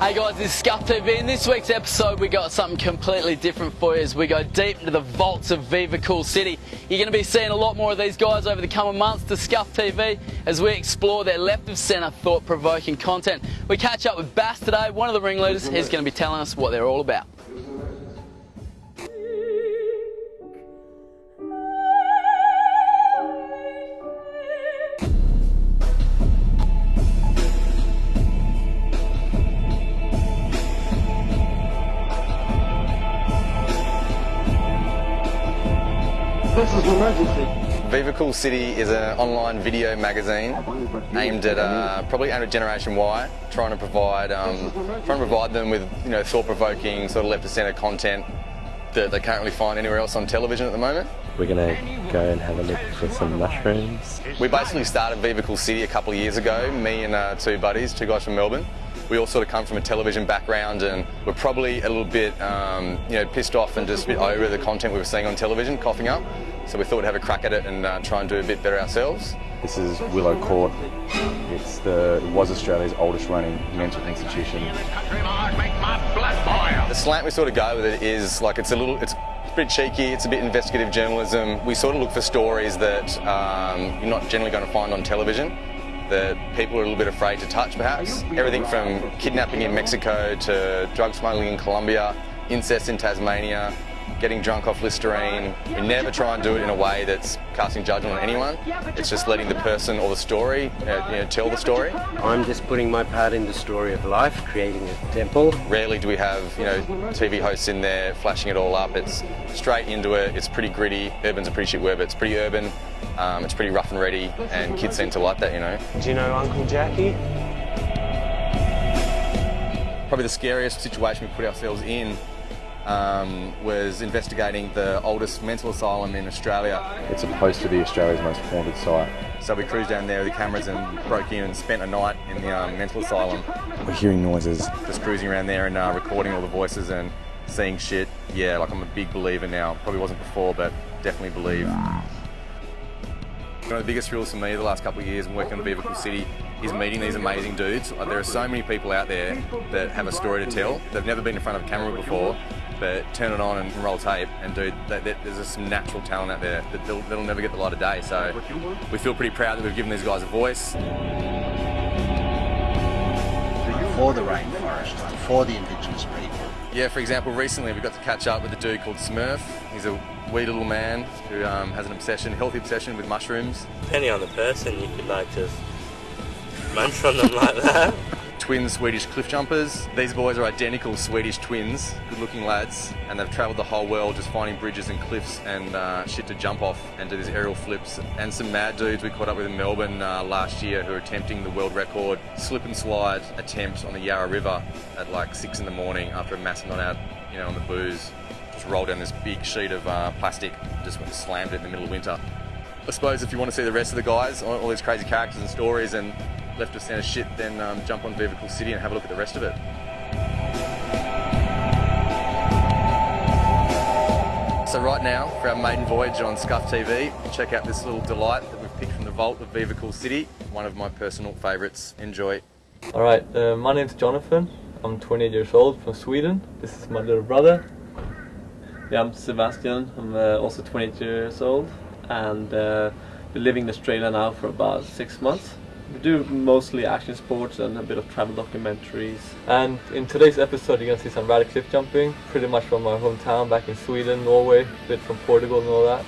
Hey guys, this is Skuff TV. In this week's episode we got something completely different for you as we go deep into the vaults of Vive City. You're going to be seeing a lot more of these guys over the coming months to Skuff TV as we explore their left of centre thought-provoking content. We catch up with Bass today, one of the ringleaders. He's going to be telling us what they're all about. This is an emergency. Vive City is an online video magazine aimed at probably aimed at Generation Y, trying to provide them with thought-provoking sort of left of centre content that they can't really find anywhere else on television at the moment. We're going to go and have a look for some mushrooms. We basically started Vive City a couple of years ago, me and two buddies, two guys from Melbourne. We all sort of come from a television background and we're probably a little bit pissed off and just a bit over the content we were seeing on television, coughing up. So we thought we'd have a crack at it and try and do a bit better ourselves. This is Willow Court. It was Australia's oldest running mental institution. The slant we sort of go with it is like it's pretty cheeky, it's a bit investigative journalism. We sort of look for stories that you're not generally going to find on television, that people are a little bit afraid to touch perhaps. Everything from kidnapping in Mexico to drug smuggling in Colombia, incest in Tasmania, getting drunk off Listerine. We never try and do it in a way that's casting judgment on anyone. It's just letting the person or the story tell the story. I'm just putting my part in the story of life, creating a temple. Rarely do we have TV hosts in there flashing it all up. It's straight into it. It's pretty gritty. Urban's a pretty shit word, but it's pretty urban. It's pretty rough and ready, and kids seem to like that, Do you know Uncle Jackie? Probably the scariest situation we put ourselves in was investigating the oldest mental asylum in Australia. It's supposed to be Australia's most haunted site. So we cruised down there with the cameras and broke in and spent a night in the mental asylum. We're hearing noises. Just cruising around there and recording all the voices and seeing shit. Yeah, like I'm a big believer now. Probably wasn't before, but definitely believe. One of the biggest thrills for me the last couple of years working on Vive City is meeting these amazing dudes. There are so many people out there that have a story to tell. They've never been in front of a camera before, but turn it on and roll tape, and dude, there's just some natural talent out there that'll never get the light of day. So we feel pretty proud that we've given these guys a voice. For the rainforest, for the Indigenous people. Yeah, for example, recently we got to catch up with a dude called Smurf. He's a wee little man who has an healthy obsession with mushrooms. Depending on the person, you could just munch on them like that. Twin Swedish cliff jumpers. These boys are identical Swedish twins, good-looking lads, and they've travelled the whole world just finding bridges and cliffs and shit to jump off and do these aerial flips. And some mad dudes we caught up with in Melbourne last year who are attempting the world record slip and slide attempt on the Yarra River at like 6 in the morning after a massive night out, on the booze. Just rolled down this big sheet of plastic, just went and slammed it in the middle of winter. I suppose if you want to see the rest of the guys, all these crazy characters and stories and left of centre shit, then jump on Vive City and have a look at the rest of it. So right now, for our maiden voyage on Skuff TV, check out this little delight that we've picked from the vault of Vive City, one of my personal favourites. Enjoy. Alright, my name's Jonathan. I'm 28 years old from Sweden. This is my little brother. Yeah, I'm Sebastian. I'm also 28 years old and been living in Australia now for about 6 months. We do mostly action sports and a bit of travel documentaries. And in today's episode you're going to see some radical cliff jumping, pretty much from my hometown back in Sweden, Norway, a bit from Portugal and all that.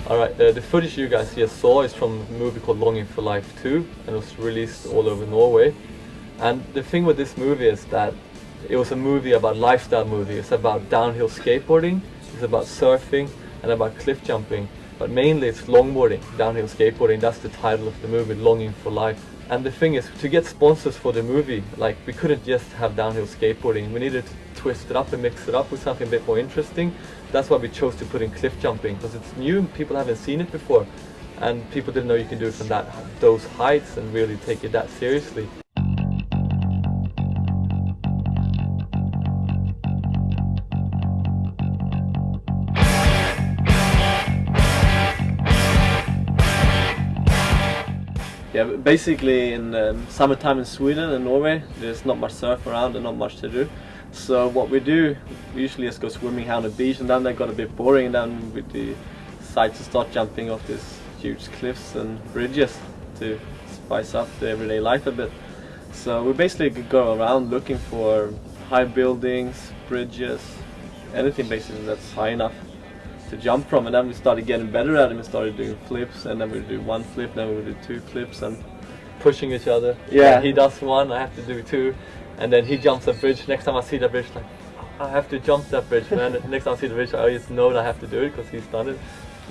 Alright, the footage you guys here saw is from a movie called Longing for Life 2 and it was released all over Norway. And the thing with this movie is that it was a movie about lifestyle movie. It's about downhill skateboarding, it's about surfing and about cliff jumping. But mainly it's longboarding, downhill skateboarding. That's the title of the movie, Longing for Life. And the thing is, to get sponsors for the movie, like, we couldn't just have downhill skateboarding. We needed to twist it up and mix it up with something a bit more interesting. That's why we chose to put in cliff jumping, because it's new, people haven't seen it before. And people didn't know you can do it from those heights and really take it that seriously. Yeah, basically in summertime in Sweden and Norway, there's not much surf around and not much to do. So what we do, we usually just go swimming on the beach, and then they got a bit boring, and then we decide to start jumping off these huge cliffs and bridges to spice up the everyday life a bit. So we basically go around looking for high buildings, bridges, anything basically that's high enough to jump from, and then we started getting better at it. We started doing flips, and then we would do one flip, then we would do two flips, and pushing each other. Yeah, he does one, I have to do two, and then he jumps a bridge. Next time I see the bridge, like, I have to jump that bridge, and then next time I see the bridge, I just know that I have to do it because he's done it.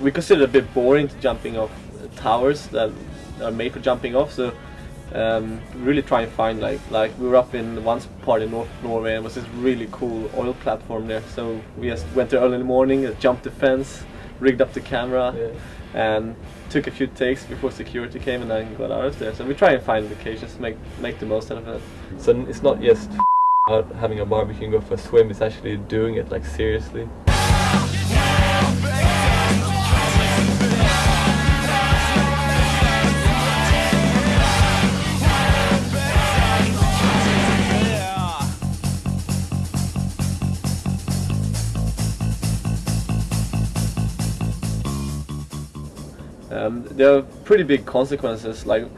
We consider it a bit boring to jumping off towers that are made for jumping off, so really try and find like we were up in one part in North Norway, and it was this really cool oil platform there. So we just went there early in the morning, jumped the fence, rigged up the camera, and took a few takes before security came, and then got out of there. So we try and find locations, make the most out of it. So it's not just about having a barbecue and go for a swim, it's actually doing it like seriously. There are pretty big consequences, like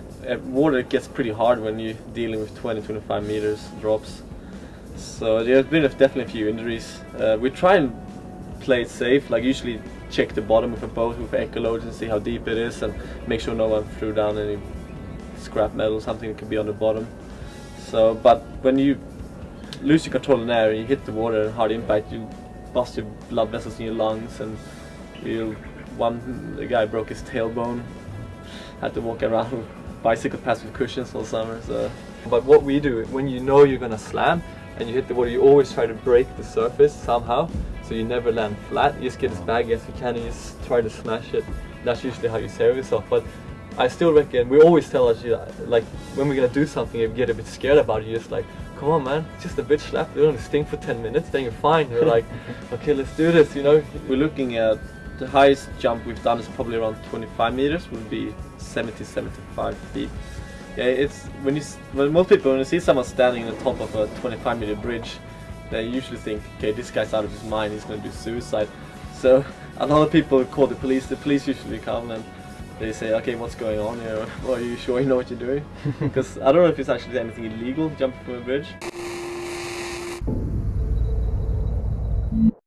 water gets pretty hard when you're dealing with 20-25 meters drops. So there's been definitely a few injuries. We try and play it safe, like usually check the bottom of a boat with echolodes and see how deep it is, and make sure no one threw down any scrap metal, something that could be on the bottom. So, but when you lose your control in air and you hit the water and hard impact, you bust your blood vessels in your lungs, and the guy broke his tailbone, had to walk around with bicycle paths with cushions all summer. So. But what we do, when you know you're gonna slam and you hit the water, you always try to break the surface somehow, so you never land flat. You just get as baggy as you can and you just try to smash it. That's usually how you save yourself. But I still reckon, we always tell us, like, when we're gonna do something, if you get a bit scared about it, you're just like, come on man, it's just a bitch slap, they only sting for 10 minutes, then you're fine. You're like, okay, let's do this, you know. We're looking at the highest jump we've done is probably around 25 meters, would be 70-75 feet. Yeah, it's when most people, when you see someone standing on the top of a 25-meter bridge, they usually think, okay, this guy's out of his mind, he's going to do suicide. So a lot of people call the police usually come and they say, okay, what's going on here? Well, are you sure you know what you're doing? Because I don't know if it's actually anything illegal jumping from a bridge.